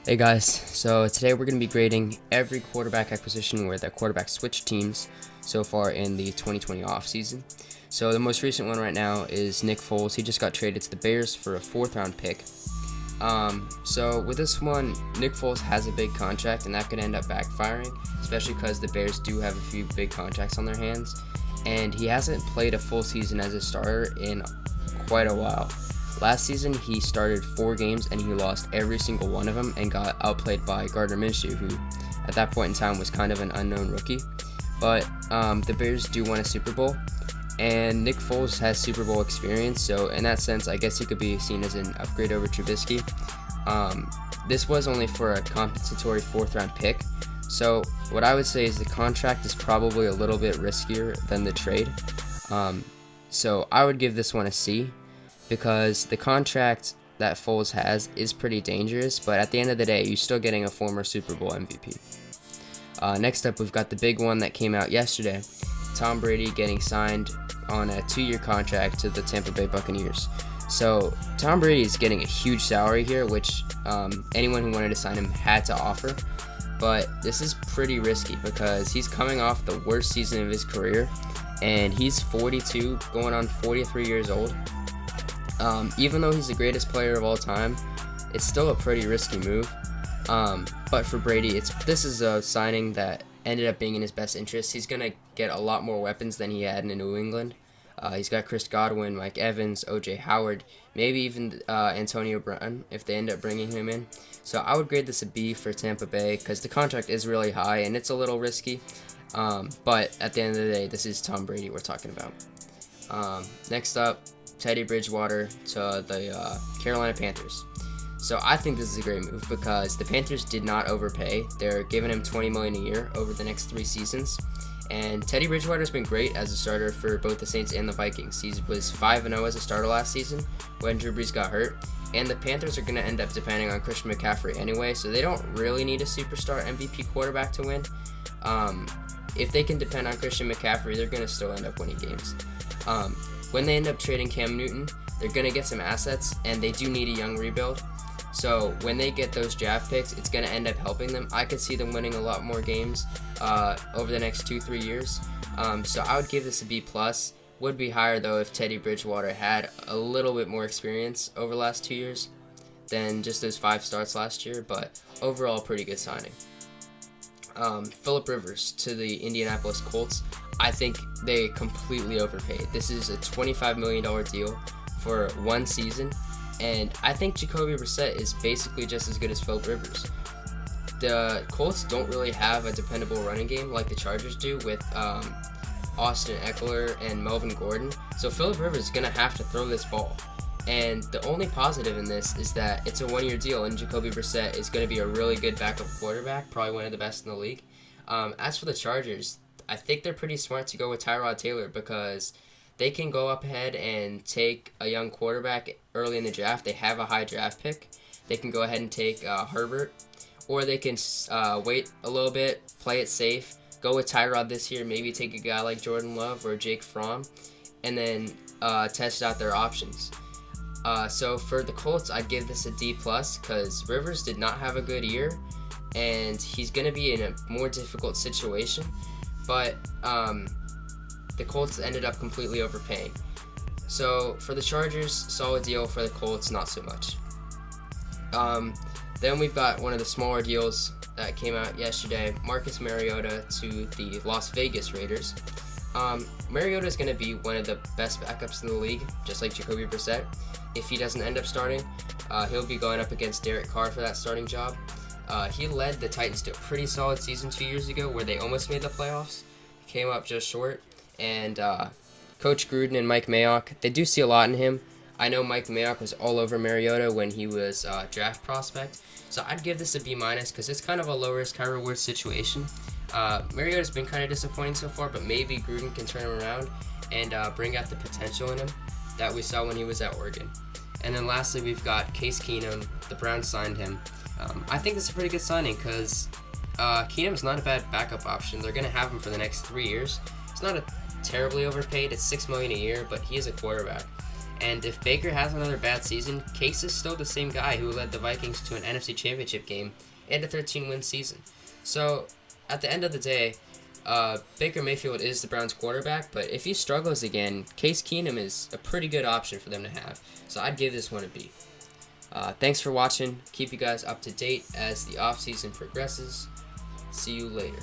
Hey guys, so today we're going to be grading every quarterback acquisition where the quarterback switched teams so far in the 2020 offseason. So the most recent one right now is Nick Foles. He just got traded to the Bears for a 4th-round pick. So with this one, Nick Foles has a big contract, and that could end up backfiring, especially because the Bears do have a few big contracts on their hands, and he hasn't played a full season as a starter in quite a while. Last season, he started 4 games and he lost every single one of them and got outplayed by Gardner Minshew, who at that point in time was kind of an unknown rookie. But the Bears do win a Super Bowl, and Nick Foles has Super Bowl experience, so in that sense, I guess he could be seen as an upgrade over Trubisky. This was only for a compensatory 4th-round pick, so what I would say is the contract is probably a little bit riskier than the trade. So I would give this one a C, because the contract that Foles has is pretty dangerous, but at the end of the day, you're still getting a former Super Bowl MVP. Next up, we've got the big one that came out yesterday. Tom Brady getting signed on a 2-year contract to the Tampa Bay Buccaneers. So Tom Brady is getting a huge salary here, which anyone who wanted to sign him had to offer. But this is pretty risky because he's coming off the worst season of his career, and he's 42, going on 43 years old. Even though he's the greatest player of all time, it's still a pretty risky move. But for Brady, this is a signing that ended up being in his best interest. He's going to get a lot more weapons than he had in New England. He's got Chris Godwin, Mike Evans, O.J. Howard, maybe even Antonio Brown if they end up bringing him in. So I would grade this a B for Tampa Bay because the contract is really high and it's a little risky. But at the end of the day, this is Tom Brady we're talking about. Next up, Teddy Bridgewater to the Carolina Panthers. So I think this is a great move because the Panthers did not overpay. They're giving him $20 million a year over the next 3 seasons. And Teddy Bridgewater has been great as a starter for both the Saints and the Vikings. He was 5-0 as a starter last season when Drew Brees got hurt. And the Panthers are going to end up depending on Christian McCaffrey anyway, so they don't really need a superstar MVP quarterback to win. If they can depend on Christian McCaffrey, they're going to still end up winning games. When they end up trading Cam Newton, they're going to get some assets, and they do need a young rebuild. So when they get those draft picks, it's going to end up helping them. I could see them winning a lot more games over the next 2-3 years. So I would give this a B+. Would be higher, though, if Teddy Bridgewater had a little bit more experience over the last 2 years than just those 5 starts last year. But overall, pretty good signing. Phillip Rivers to the Indianapolis Colts. I think they completely overpaid. This is a $25 million deal for 1 season, and I think Jacoby Brissett is basically just as good as Phillip Rivers. The Colts don't really have a dependable running game like the Chargers do with Austin Eckler and Melvin Gordon, so Phillip Rivers is going to have to throw this ball. And the only positive in this is that it's a 1-year deal, and Jacoby Brissett is going to be a really good backup quarterback, probably one of the best in the league. As for the Chargers, I think they're pretty smart to go with Tyrod Taylor because they can go up ahead and take a young quarterback early in the draft. They have a high draft pick. They can go ahead and take Herbert, or they can wait a little bit, play it safe, go with Tyrod this year, maybe take a guy like Jordan Love or Jake Fromm, and then test out their options. So for the Colts, I'd give this a D+, because Rivers did not have a good year, and he's going to be in a more difficult situation. But the Colts ended up completely overpaying. So for the Chargers, solid deal. For the Colts, not so much. Then we've got one of the smaller deals that came out yesterday, Marcus Mariota to the Las Vegas Raiders. Mariota is going to be one of the best backups in the league, just like Jacoby Brissett. If he doesn't end up starting, he'll be going up against Derek Carr for that starting job. He led the Titans to a pretty solid season 2 years ago where they almost made the playoffs, came up just short, and Coach Gruden and Mike Mayock, they do see a lot in him. I know Mike Mayock was all over Mariota when he was a draft prospect, so I'd give this a B- because it's kind of a low-risk, high-reward situation. Mariota's been kind of disappointing so far, but maybe Gruden can turn him around and bring out the potential in him that we saw when he was at Oregon. And then lastly, we've got Case Keenum. The Browns signed him. I think this is a pretty good signing because Keenum's not a bad backup option. They're going to have him for the next 3 years. It's not a terribly overpaid. It's $6 million a year, but he is a quarterback. And if Baker has another bad season, Case is still the same guy who led the Vikings to an NFC Championship game and a 13-win season. So, at the end of the day, Baker Mayfield is the Browns quarterback, but if he struggles again, Case Keenum is a pretty good option for them to have. So I'd give this one a B. Thanks for watching. Keep you guys up to date as the offseason progresses. See you later.